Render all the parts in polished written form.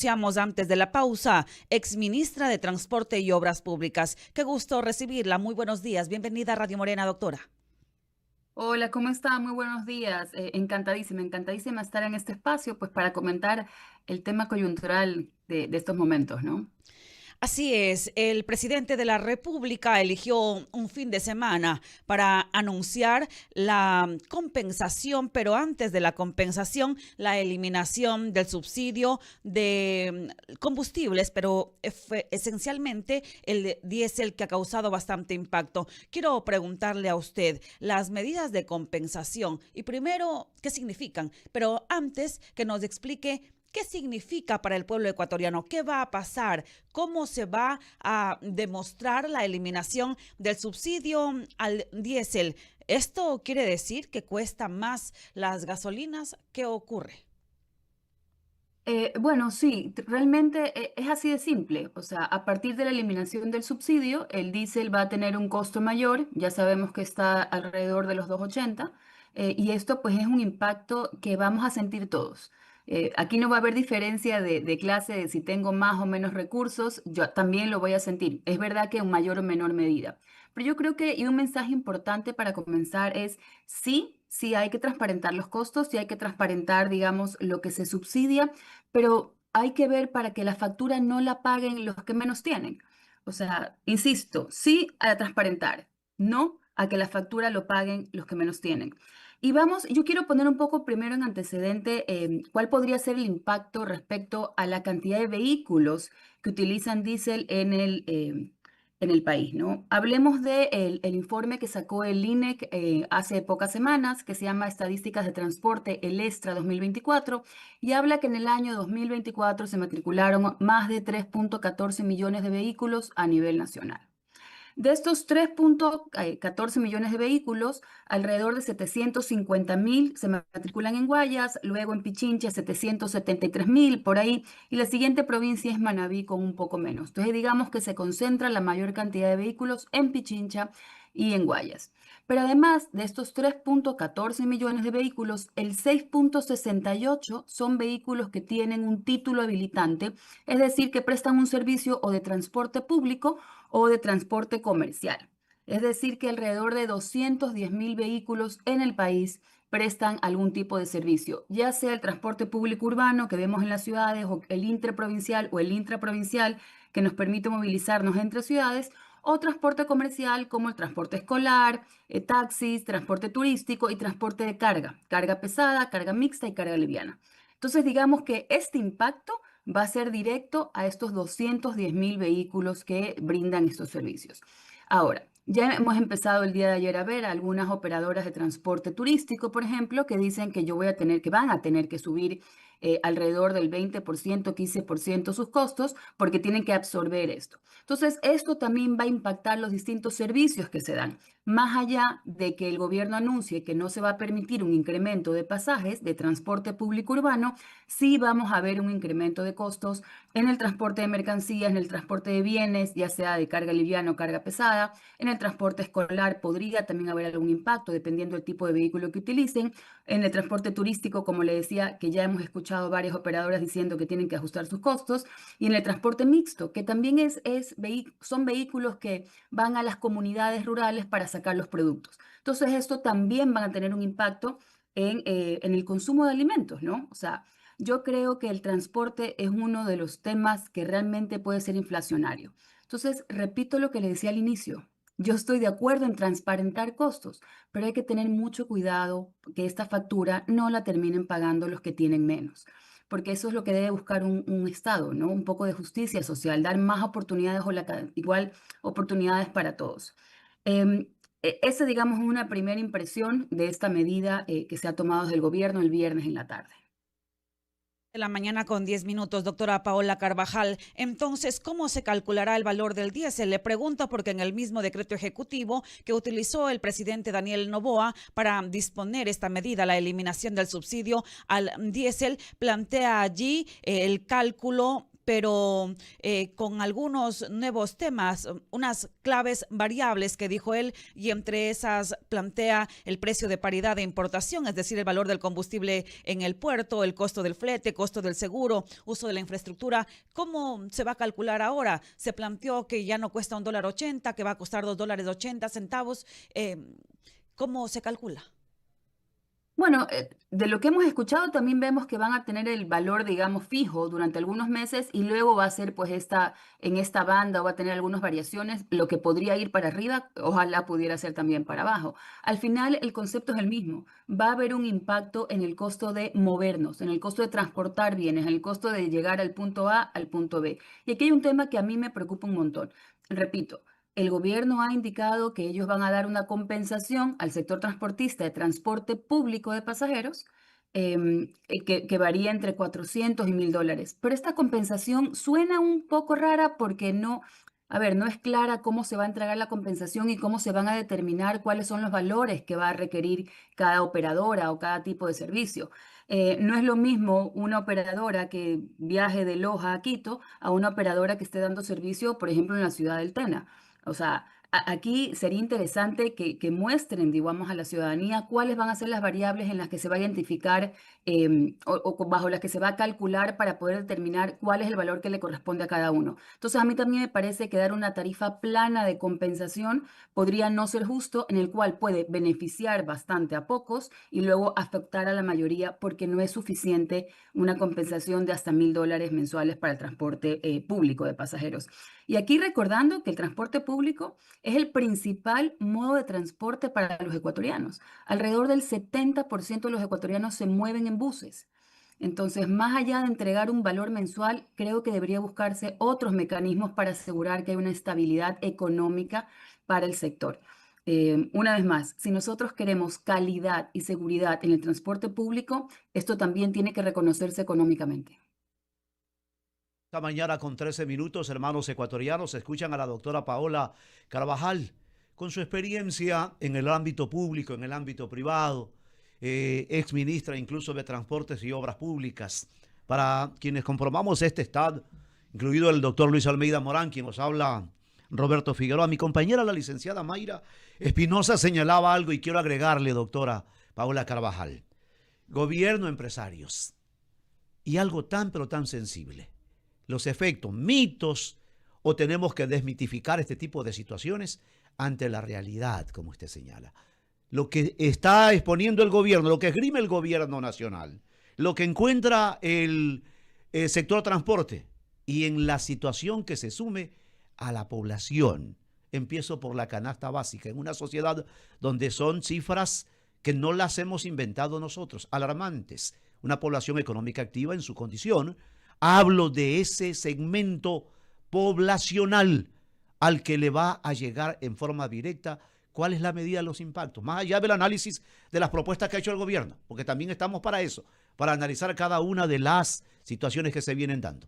Anunciamos antes de la pausa, exministra de Transporte y Obras Públicas. Qué gusto recibirla. Muy buenos días. Bienvenida a Radio Morena, doctora. Hola, ¿cómo está? Muy buenos días. Encantadísima, encantadísima estar en este espacio, pues para comentar el tema coyuntural de estos momentos, ¿no? Así es, el presidente de la República eligió un fin de semana para anunciar la compensación, pero antes de la compensación, la eliminación del subsidio de combustibles, pero esencialmente el diésel que ha causado bastante impacto. Quiero preguntarle a usted las medidas de compensación y primero, ¿qué significan? Pero antes que nos explique ¿qué significa para el pueblo ecuatoriano? ¿Qué va a pasar? ¿Cómo se va a demostrar la eliminación del subsidio al diésel? ¿Esto quiere decir que cuesta más las gasolinas? ¿Qué ocurre? Bueno, sí, realmente es así de simple. O sea, a partir de la eliminación del subsidio, el diésel va a tener un costo mayor. Ya sabemos que está alrededor de los 2,80, y esto pues es un impacto que vamos a sentir todos. Aquí no va a haber diferencia de clase, de si tengo más o menos recursos, yo también lo voy a sentir. Es verdad que en mayor o menor medida. Pero yo creo que y un mensaje importante para comenzar es sí, sí hay que transparentar los costos, sí hay que transparentar, digamos, lo que se subsidia, pero hay que ver para que la factura no la paguen los que menos tienen. O sea, insisto, sí a transparentar, no a que la factura lo paguen los que menos tienen. Y vamos, yo quiero poner un poco primero en antecedente cuál podría ser el impacto respecto a la cantidad de vehículos que utilizan diésel en el país, ¿no? Hablemos del informe que sacó el INEC hace pocas semanas, que se llama Estadísticas de Transporte, el ESTRA 2024, y habla que en el año 2024 se matricularon más de 3,14 millones de vehículos a nivel nacional. De estos 3,14 millones de vehículos, alrededor de 750.000 se matriculan en Guayas, luego en Pichincha 773.000 por ahí, y la siguiente provincia es Manabí con un poco menos. Entonces digamos que se concentra la mayor cantidad de vehículos en Pichincha y en Guayas. Pero además de estos 3,14 millones de vehículos, el 6,68 son vehículos que tienen un título habilitante, es decir, que prestan un servicio o de transporte público o de transporte comercial. Es decir, que alrededor de 210.000 vehículos en el país prestan algún tipo de servicio, ya sea el transporte público urbano que vemos en las ciudades o el interprovincial o el intraprovincial que nos permite movilizarnos entre ciudades, o transporte comercial como el transporte escolar, taxis, transporte turístico y transporte de carga, carga pesada, carga mixta y carga liviana. Entonces, digamos que este impacto va a ser directo a estos 210.000 vehículos que brindan estos servicios. Ahora, ya hemos empezado el día de ayer a ver a algunas operadoras de transporte turístico, por ejemplo, que dicen que que van a tener que subir alrededor del 20%, 15% sus costos porque tienen que absorber esto. Entonces, esto también va a impactar los distintos servicios que se dan. Más allá de que el gobierno anuncie que no se va a permitir un incremento de pasajes de transporte público urbano, sí vamos a ver un incremento de costos en el transporte de mercancías, en el transporte de bienes, ya sea de carga liviana o carga pesada. En el transporte escolar podría también haber algún impacto dependiendo del tipo de vehículo que utilicen. En el transporte turístico, como le decía, que ya hemos escuchado varias operadoras diciendo que tienen que ajustar sus costos. Y en el transporte mixto, que también son vehículos que van a las comunidades rurales para sacar los productos. Entonces, esto también va a tener un impacto en el consumo de alimentos, ¿no? O sea, yo creo que el transporte es uno de los temas que realmente puede ser inflacionario. Entonces, repito lo que le decía al inicio. Yo estoy de acuerdo en transparentar costos, pero hay que tener mucho cuidado que esta factura no la terminen pagando los que tienen menos, porque eso es lo que debe buscar un Estado, ¿no? Un poco de justicia social, dar más oportunidades o igual oportunidades para todos. Em, Esa, digamos, es una primera impresión de esta medida que se ha tomado desde el gobierno el viernes en la tarde. De la mañana con 10 minutos, doctora Paola Carvajal. Entonces, ¿cómo se calculará el valor del diésel? Le pregunto porque en el mismo decreto ejecutivo que utilizó el presidente Daniel Noboa para disponer esta medida, la eliminación del subsidio al diésel, plantea allí el cálculo pero con algunos nuevos temas, unas claves variables que dijo él, y entre esas plantea el precio de paridad de importación, es decir, el valor del combustible en el puerto, el costo del flete, costo del seguro, uso de la infraestructura. ¿Cómo se va a calcular ahora? Se planteó que ya no cuesta $1.80, que va a costar $2.80. ¿Cómo se calcula? Bueno, de lo que hemos escuchado también vemos que van a tener el valor, digamos, fijo durante algunos meses y luego va a ser pues en esta banda o va a tener algunas variaciones, lo que podría ir para arriba, ojalá pudiera ser también para abajo. Al final el concepto es el mismo, va a haber un impacto en el costo de movernos, en el costo de transportar bienes, en el costo de llegar al punto A al punto B. Y aquí hay un tema que a mí me preocupa un montón. Repito. El gobierno ha indicado que ellos van a dar una compensación al sector transportista de transporte público de pasajeros que varía entre 400 y $1.000. Pero esta compensación suena un poco rara porque no, a ver, no es clara cómo se va a entregar la compensación y cómo se van a determinar cuáles son los valores que va a requerir cada operadora o cada tipo de servicio. No es lo mismo una operadora que viaje de Loja a Quito a una operadora que esté dando servicio, por ejemplo, en la ciudad del Tena. O sea, aquí sería interesante que muestren, digamos, a la ciudadanía cuáles van a ser las variables en las que se va a identificar o bajo las que se va a calcular para poder determinar cuál es el valor que le corresponde a cada uno. Entonces, a mí también me parece que dar una tarifa plana de compensación podría no ser justo, en el cual puede beneficiar bastante a pocos y luego afectar a la mayoría porque no es suficiente una compensación de hasta $1.000 mensuales para el transporte público de pasajeros. Y aquí recordando que el transporte público es el principal modo de transporte para los ecuatorianos. Alrededor del 70% de los ecuatorianos se mueven en buses. Entonces, más allá de entregar un valor mensual, creo que debería buscarse otros mecanismos para asegurar que hay una estabilidad económica para el sector. Una vez más, si nosotros queremos calidad y seguridad en el transporte público, esto también tiene que reconocerse económicamente. Esta mañana con 13 minutos, hermanos ecuatorianos, escuchan a la doctora Paola Carvajal con su experiencia en el ámbito público, en el ámbito privado, ex ministra incluso de Transportes y Obras Públicas. Para quienes conformamos este estado, incluido el doctor Luis Almeida Morán, quien nos habla Roberto Figueroa, mi compañera la licenciada Mayra Espinosa señalaba algo y quiero agregarle, doctora Paola Carvajal. Gobierno, empresarios y algo tan pero tan sensible. Los efectos, mitos, o tenemos que desmitificar este tipo de situaciones ante la realidad, como usted señala. Lo que está exponiendo el gobierno, lo que esgrime el gobierno nacional, lo que encuentra el sector transporte y en la situación que se sume a la población. Empiezo por la canasta básica, en una sociedad donde son cifras que no las hemos inventado nosotros, alarmantes. Una población económica activa en su condición. Hablo de ese segmento poblacional al que le va a llegar en forma directa cuál es la medida de los impactos, más allá del análisis de las propuestas que ha hecho el gobierno, porque también estamos para eso, para analizar cada una de las situaciones que se vienen dando.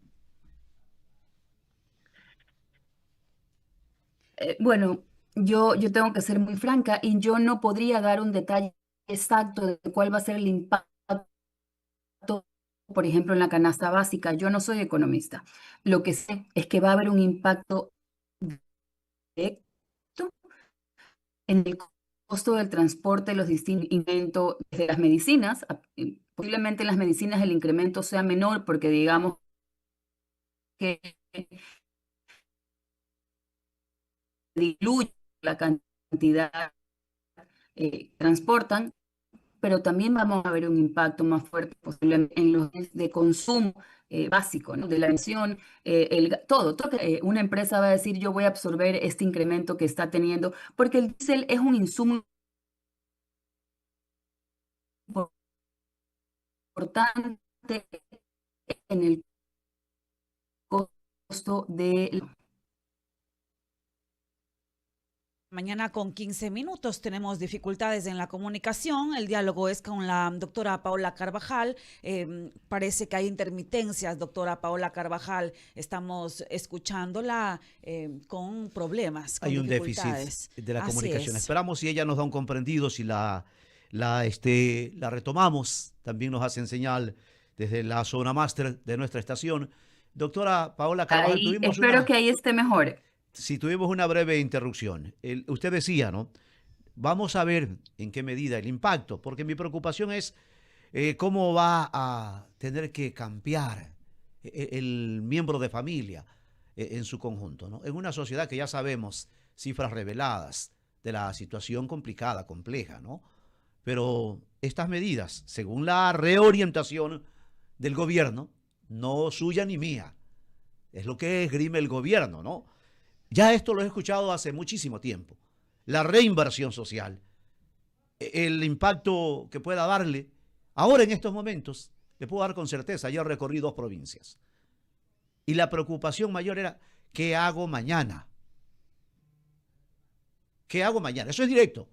Bueno, yo tengo que ser muy franca y yo no podría dar un detalle exacto de cuál va a ser el impacto, por ejemplo, en la canasta básica. Yo no soy economista. Lo que sé es que va a haber un impacto directo en el costo del transporte, los distintos incrementos de las medicinas. Posiblemente en las medicinas el incremento sea menor porque digamos que diluye la cantidad que transportan, pero también vamos a ver un impacto más fuerte posiblemente en los de consumo básico, ¿no? De la emisión, todo que una empresa va a decir yo voy a absorber este incremento que está teniendo, porque el diésel es un insumo importante en el costo de... Mañana con 15 minutos tenemos dificultades en la comunicación. El diálogo es con la doctora Paola Carvajal. Parece que hay intermitencias, doctora Paola Carvajal. Estamos escuchándola con problemas, con hay un dificultades. Déficit de la Así comunicación. es. Esperamos si ella nos da un comprendido, si la retomamos. También nos hacen señal desde la zona máster de nuestra estación Doctora Paola Carvajal, Espero que ahí esté mejor. si tuvimos una breve interrupción. Usted decía, ¿no? Vamos a ver en qué medida el impacto, porque mi preocupación es cómo va a tener que cambiar el miembro de familia en su conjunto, ¿no? En una sociedad que ya sabemos cifras reveladas de la situación complicada, compleja, ¿no? Pero estas medidas, según la reorientación del gobierno, no suya ni mía, es lo que esgrime el gobierno, ¿no? Ya esto lo he escuchado hace muchísimo tiempo. La reinversión social, el impacto que pueda darle, ahora en estos momentos, le puedo dar con certeza, ya recorrí 2 provincias. Y la preocupación mayor era, ¿qué hago mañana? ¿Qué hago mañana? Eso es directo.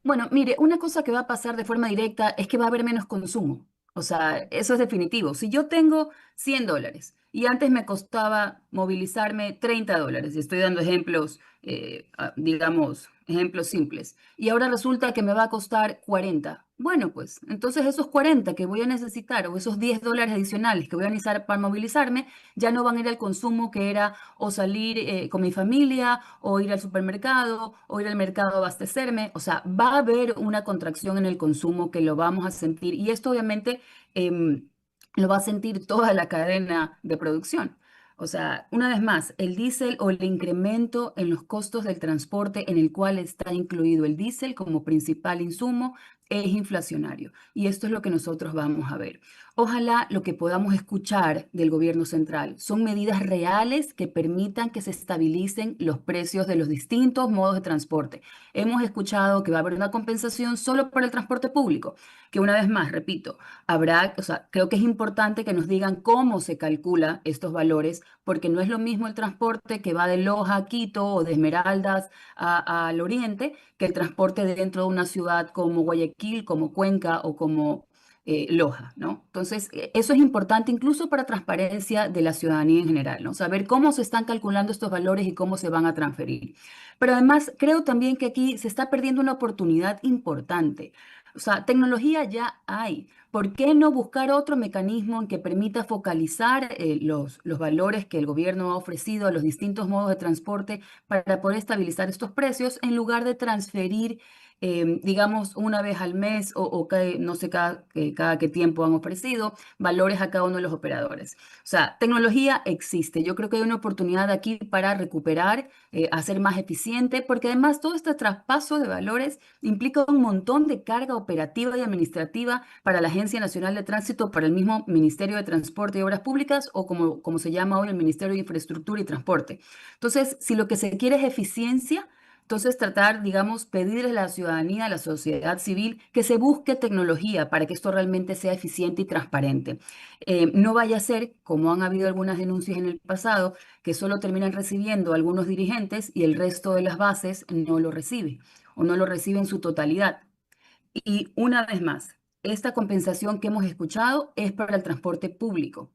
Bueno, mire, una cosa que va a pasar de forma directa es que va a haber menos consumo. O sea, eso es definitivo. Si yo tengo $100 y antes me costaba movilizarme $30, y estoy dando ejemplos, digamos, ejemplos simples, y ahora resulta que me va a costar 40. Bueno, pues entonces esos 40 que voy a necesitar o esos $10 adicionales que voy a necesitar para movilizarme ya no van a ir al consumo que era o salir con mi familia o ir al supermercado o ir al mercado a abastecerme. O sea, va a haber una contracción en el consumo que lo vamos a sentir y esto obviamente lo va a sentir toda la cadena de producción. O sea, una vez más, el diésel o el incremento en los costos del transporte en el cual está incluido el diésel como principal insumo es inflacionario. Y esto es lo que nosotros vamos a ver. Ojalá lo que podamos escuchar del gobierno central son medidas reales que permitan que se estabilicen los precios de los distintos modos de transporte. Hemos escuchado que va a haber una compensación solo para el transporte público, que una vez más, repito, habrá, o sea, creo que es importante que nos digan cómo se calcula estos valores, porque no es lo mismo el transporte que va de Loja a Quito o de Esmeraldas al oriente, que el transporte dentro de una ciudad como Guayaquil, como Cuenca o como Loja, ¿no? Entonces, eso es importante incluso para transparencia de la ciudadanía en general, ¿no? Saber cómo se están calculando estos valores y cómo se van a transferir. Pero además, creo también que aquí se está perdiendo una oportunidad importante. O sea, tecnología ya hay. ¿Por qué no buscar otro mecanismo en que permita focalizar los valores que el gobierno ha ofrecido a los distintos modos de transporte para poder estabilizar estos precios en lugar de transferir, digamos, una vez al mes o no sé cada qué tiempo han ofrecido valores a cada uno de los operadores? O sea, tecnología existe. Yo creo que hay una oportunidad aquí para recuperar, hacer más eficiente, porque además todo este traspaso de valores implica un montón de carga operativa y administrativa para la Agencia Nacional de Tránsito, para el mismo Ministerio de Transporte y Obras Públicas o como se llama hoy el Ministerio de Infraestructura y Transporte. Entonces, si lo que se quiere es eficiencia, entonces tratar, digamos, pedirle a la ciudadanía, a la sociedad civil, que se busque tecnología para que esto realmente sea eficiente y transparente. No vaya a ser, como han habido algunas denuncias en el pasado, que solo terminan recibiendo algunos dirigentes y el resto de las bases no lo recibe o no lo recibe en su totalidad. Y una vez más, esta compensación que hemos escuchado es para el transporte público.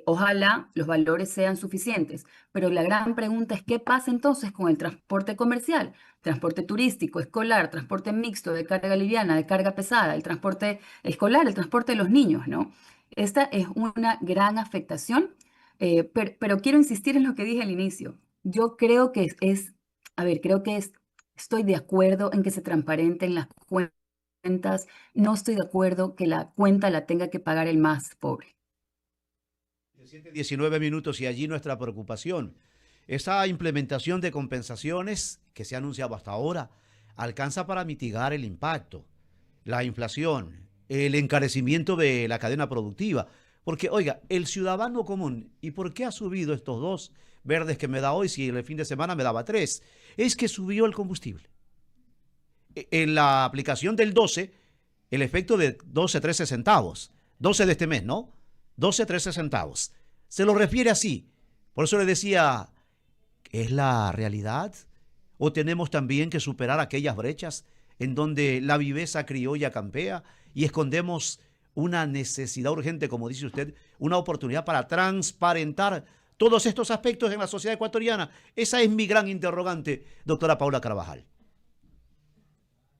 Ojalá los valores sean suficientes, pero la gran pregunta es qué pasa entonces con el transporte comercial, transporte turístico, escolar, transporte mixto de carga liviana, de carga pesada, el transporte escolar, el transporte de los niños, ¿no? Esta es una gran afectación, pero quiero insistir en lo que dije al inicio. Yo creo que a ver, estoy de acuerdo en que se transparenten las cuentas, no estoy de acuerdo que la cuenta la tenga que pagar el más pobre. 19 minutos y allí nuestra preocupación. Esa implementación de compensaciones que se ha anunciado hasta ahora alcanza para mitigar el impacto, la inflación, el encarecimiento de la cadena productiva. Porque, oiga, el ciudadano común, ¿y por qué ha subido estos 2 verdes que me da hoy si el fin de semana me daba 3? Es que subió el combustible. En la aplicación del 12, el efecto de 12, 13 centavos. 12 de este mes, ¿no? 12, 13 centavos. Se lo refiere así. Por eso le decía, ¿es la realidad? ¿O tenemos también que superar aquellas brechas en donde la viveza criolla campea y escondemos una necesidad urgente, como dice usted, una oportunidad para transparentar todos estos aspectos en la sociedad ecuatoriana? Esa es mi gran interrogante, doctora Paola Carvajal.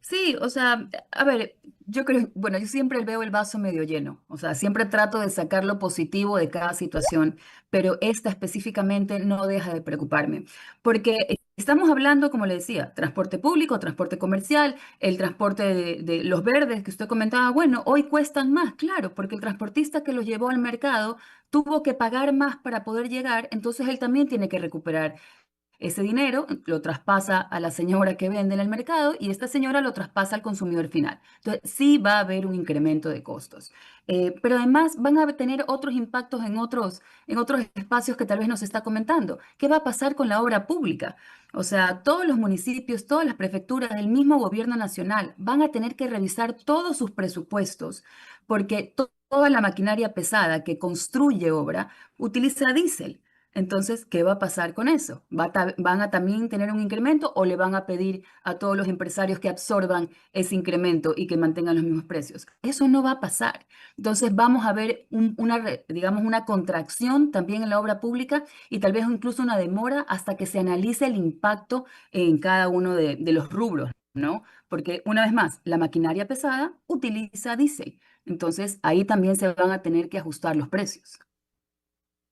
Sí, o sea, a ver, yo creo, bueno, yo siempre veo el vaso medio lleno, o sea, siempre trato de sacar lo positivo de cada situación, pero esta específicamente no deja de preocuparme, porque estamos hablando, como le decía, transporte público, transporte comercial, el transporte de los verdes que usted comentaba, bueno, hoy cuestan más, claro, porque el transportista que los llevó al mercado tuvo que pagar más para poder llegar, entonces él también tiene que recuperar ese dinero, lo traspasa a la señora que vende en el mercado y esta señora lo traspasa al consumidor final. Entonces, sí va a haber un incremento de costos. Pero además van a tener otros impactos en otros espacios que tal vez nos está comentando. ¿Qué va a pasar con la obra pública? O sea, todos los municipios, todas las prefecturas, el mismo gobierno nacional van a tener que revisar todos sus presupuestos porque toda la maquinaria pesada que construye obra utiliza diésel. Entonces, ¿qué va a pasar con eso? ¿Van a también tener un incremento o le van a pedir a todos los empresarios que absorban ese incremento y que mantengan los mismos precios? Eso no va a pasar. Entonces, vamos a ver digamos, una contracción también en la obra pública y tal vez incluso una demora hasta que se analice el impacto en cada uno de los rubros, ¿no? Porque una vez más, la maquinaria pesada utiliza diésel. Entonces, ahí también se van a tener que ajustar los precios.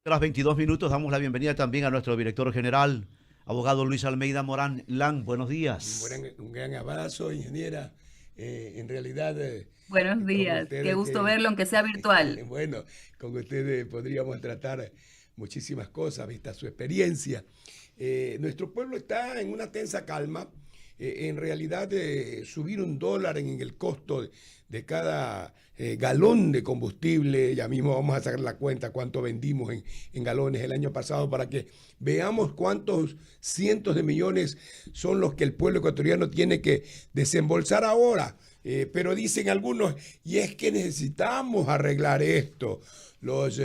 Tras 22 minutos damos la bienvenida también a nuestro director general, abogado Luis Almeida Morán. Lan, buenos días. Un gran abrazo, ingeniera. En realidad, Buenos con días, qué ustedes gusto verlo, aunque sea virtual. bueno, con ustedes podríamos tratar muchísimas cosas, vista su experiencia. Nuestro pueblo está en una tensa calma. En realidad, subir $1 en el costo de cada galón de combustible, ya mismo vamos a sacar la cuenta cuánto vendimos en galones el año pasado para que veamos cuántos cientos de millones son los que el pueblo ecuatoriano tiene que desembolsar ahora. Pero dicen algunos, y es que necesitamos arreglar esto. Los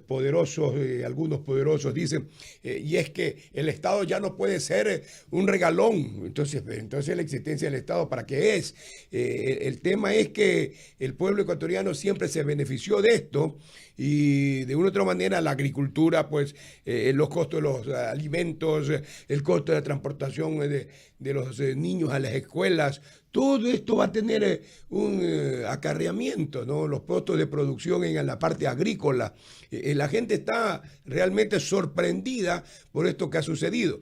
poderosos, algunos poderosos dicen, y es que el Estado ya no puede ser un regalón. Entonces la existencia del Estado, ¿para qué es? El tema es que el pueblo ecuatoriano siempre se benefició de esto y de una u otra manera la agricultura, pues los costos de los alimentos, el costo de la transportación de los niños a las escuelas, todo esto va a tener un acarreamiento, ¿no? Los costos de producción en la parte agrícola. La gente está realmente sorprendida por esto que ha sucedido.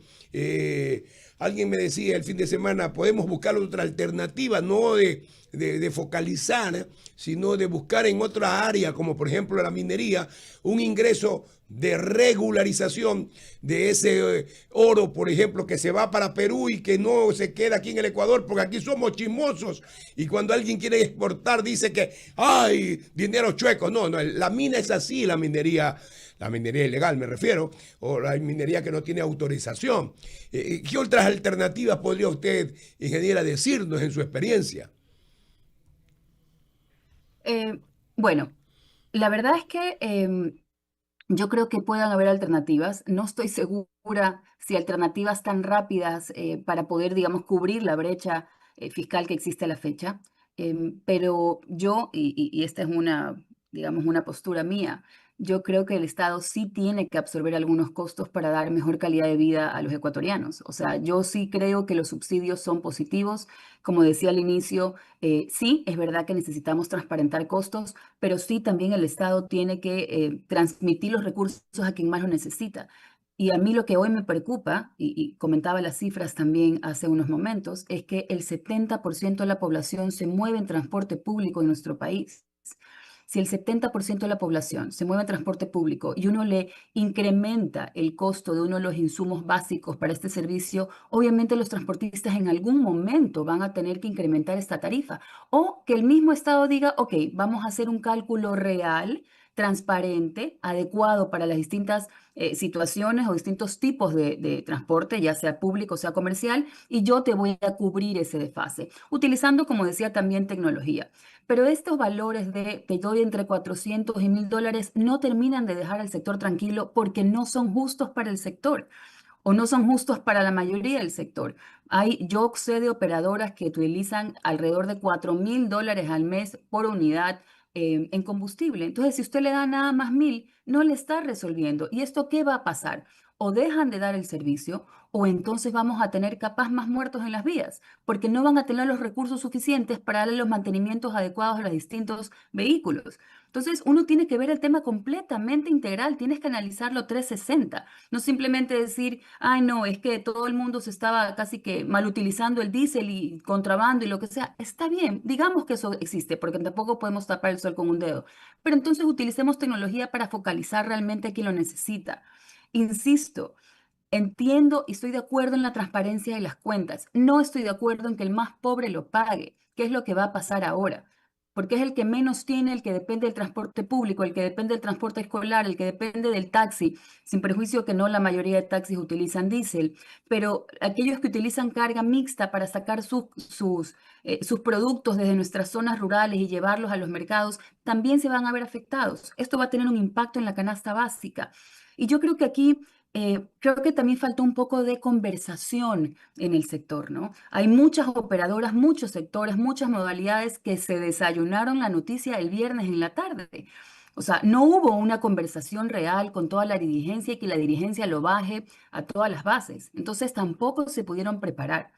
Alguien me decía el fin de semana, podemos buscar otra alternativa, no de focalizar, sino de buscar en otra área, como por ejemplo la minería, un ingreso de regularización de ese oro, por ejemplo, que se va para Perú y que no se queda aquí en el Ecuador, porque aquí somos chismosos y cuando alguien quiere exportar dice que ¡ay! Dinero chueco. No, la mina es así, la minería ilegal me refiero, o la minería que no tiene autorización. ¿Qué otras alternativas podría usted, ingeniera, decirnos en su experiencia? Eh, bueno, la verdad es que yo creo que puedan haber alternativas. No estoy segura si alternativas tan rápidas para poder, digamos, cubrir la brecha fiscal que existe a la fecha. Pero yo, y esta es una, digamos, una postura mía, yo creo que el Estado sí tiene que absorber algunos costos para dar mejor calidad de vida a los ecuatorianos. O sea, yo sí creo que los subsidios son positivos. Como decía al inicio, sí, es verdad que necesitamos transparentar costos, pero sí también el Estado tiene que transmitir los recursos a quien más lo necesita. Y a mí lo que hoy me preocupa, y comentaba las cifras también hace unos momentos, es que el 70% de la población se mueve en transporte público en nuestro país. Si el 70% de la población se mueve en transporte público y uno le incrementa el costo de uno de los insumos básicos para este servicio, obviamente los transportistas en algún momento van a tener que incrementar esta tarifa. O que el mismo Estado diga, ok, vamos a hacer un cálculo real, transparente, adecuado para las distintas situaciones o distintos tipos de transporte, ya sea público o sea comercial, y yo te voy a cubrir ese desfase, utilizando, como decía, también tecnología. Pero estos valores de te doy entre 400 y $1000 no terminan de dejar al sector tranquilo porque no son justos para el sector o no son justos para la mayoría del sector. Yo sé de operadoras que utilizan alrededor de $4000 al mes por unidad en combustible. Entonces, si usted le da nada más 1000, no le está resolviendo. ¿Y esto qué va a pasar? o dejan de dar el servicio, o entonces vamos a tener capaz más muertos en las vías, porque no van a tener los recursos suficientes para darle los mantenimientos adecuados a los distintos vehículos. Entonces, uno tiene que ver el tema completamente integral, tienes que analizarlo 360, no simplemente decir, ay, no, es que todo el mundo se estaba casi que mal utilizando el diésel y contrabando y lo que sea. Está bien, digamos que eso existe, porque tampoco podemos tapar el sol con un dedo, pero entonces utilicemos tecnología para focalizar realmente a quien lo necesita. Insisto, entiendo y estoy de acuerdo en la transparencia de las cuentas. No estoy de acuerdo en que el más pobre lo pague, que es lo que va a pasar ahora. Porque es el que menos tiene, el que depende del transporte público, el que depende del transporte escolar, el que depende del taxi, sin perjuicio que no la mayoría de taxis utilizan diésel, pero aquellos que utilizan carga mixta para sacar sus productos desde nuestras zonas rurales y llevarlos a los mercados, también se van a ver afectados. Esto va a tener un impacto en la canasta básica. Y yo creo que aquí creo que también faltó un poco de conversación en el sector, ¿no? Hay muchas operadoras, muchos sectores, muchas modalidades que se desayunaron la noticia el viernes en la tarde. O sea, no hubo una conversación real con toda la dirigencia y que la dirigencia lo baje a todas las bases. Entonces tampoco se pudieron preparar.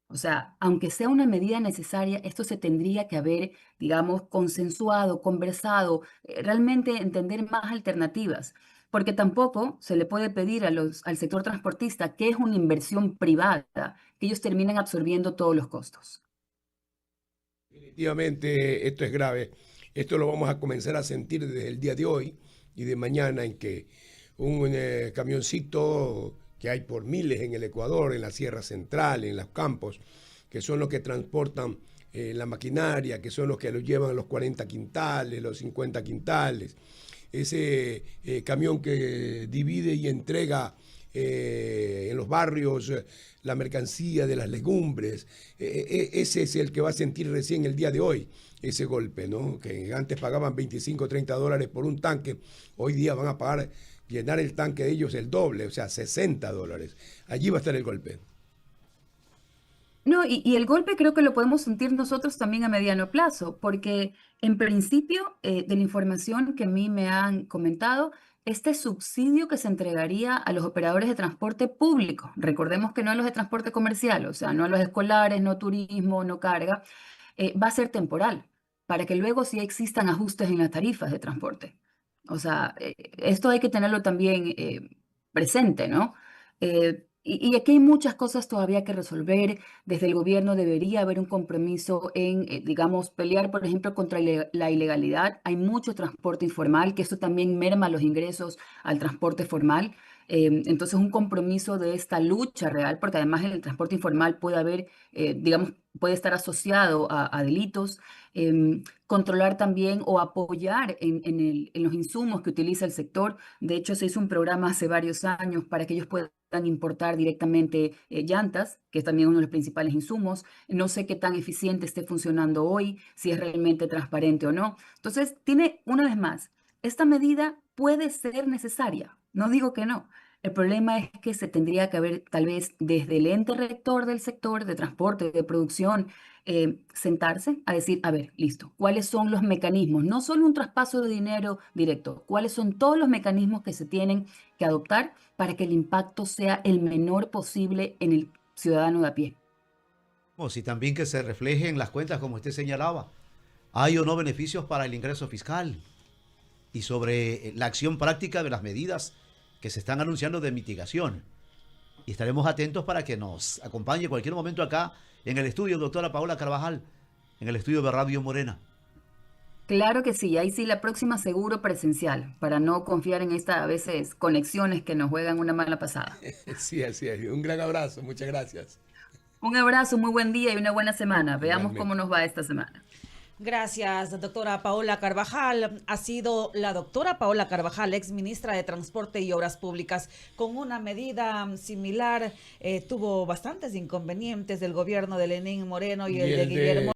O sea, aunque sea una medida necesaria, esto se tendría que haber, digamos, consensuado, conversado, realmente entender más alternativas, porque tampoco se le puede pedir al sector transportista, que es una inversión privada, que ellos terminen absorbiendo todos los costos. Definitivamente esto es grave. Esto lo vamos a comenzar a sentir desde el día de hoy y de mañana, en que un camioncito que hay por miles en el Ecuador, en la Sierra Central, en los campos, que son los que transportan la maquinaria, que son los que lo llevan los 40 quintales, los 50 quintales, ese camión que divide y entrega en los barrios la mercancía de las legumbres, ese es el que va a sentir recién el día de hoy ese golpe, ¿no? Que antes pagaban 25 o 30 dólares por un tanque, hoy día van a pagar, llenar el tanque de ellos el doble, o sea, 60 dólares. Allí va a estar el golpe. No, y el golpe creo que lo podemos sentir nosotros también a mediano plazo, porque en principio, de la información que a mí me han comentado, este subsidio que se entregaría a los operadores de transporte público, recordemos que no a los de transporte comercial, o sea, no a los escolares, no turismo, no carga, va a ser temporal, para que luego sí existan ajustes en las tarifas de transporte. O sea, esto hay que tenerlo también presente, ¿no? Y aquí hay muchas cosas todavía que resolver. Desde el gobierno debería haber un compromiso en, digamos, pelear, por ejemplo, contra la ilegalidad. Hay mucho transporte informal, que eso también merma los ingresos al transporte formal. Entonces, un compromiso de esta lucha real, porque además en el transporte informal puede haber, digamos, puede estar asociado a delitos. Controlar también o apoyar en los insumos que utiliza el sector. De hecho, se hizo un programa hace varios años para que ellos puedan importar directamente llantas, que es también uno de los principales insumos. No sé qué tan eficiente esté funcionando hoy, si es realmente transparente o no. Entonces, tiene, una vez más, esta medida puede ser necesaria, no digo que no. El problema es que se tendría que haber, tal vez desde el ente rector del sector de transporte, de producción, sentarse a decir, a ver, listo, ¿cuáles son los mecanismos? No solo un traspaso de dinero directo, ¿cuáles son todos los mecanismos que se tienen que adoptar para que el impacto sea el menor posible en el ciudadano de a pie? O si también que se refleje en las cuentas, como usted señalaba, hay o no beneficios para el ingreso fiscal, y sobre la acción práctica de las medidas que se están anunciando de mitigación. Y estaremos atentos para que nos acompañe en cualquier momento acá en el estudio, doctora Paola Carvajal, en el estudio de Radio Morena. Claro que sí, ahí sí la próxima seguro presencial, para no confiar en estas a veces conexiones que nos juegan una mala pasada. Sí, así es. Un gran abrazo, muchas gracias. Un abrazo, muy buen día y una buena semana. Veamos Igualmente. cómo nos va esta semana. Gracias, doctora Paola Carvajal. Ha sido la doctora Paola Carvajal, ex ministra de Transporte y Obras Públicas, con una medida similar. Tuvo bastantes inconvenientes del gobierno de Lenín Moreno y el de Guillermo